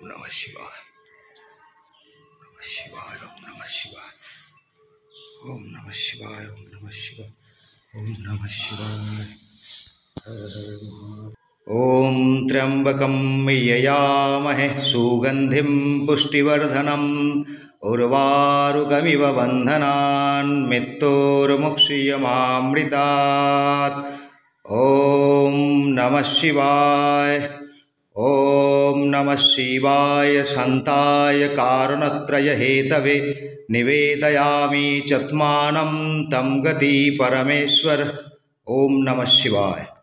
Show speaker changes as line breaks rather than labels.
नमः शिवाय, नमः शिवाय, ओम नमः शिवाय, ओम नमः शिवाय, ओम नमः शिवाय, ओम नमः शिवाय। ओम त्र्यंबकं ययामहे सुगंधिं पुष्टिवर्धनम् उर्वारुकमिव बन्धनान् मृत्योर्मुक्षीयमामृतात्। ओम नमः शिवाय, ओम नमः शिवाय। शान्ताय कारणत्रय हेतवे निवेदयामि चत्मानं तं गति परमेश्वर। ओम नमः शिवाय।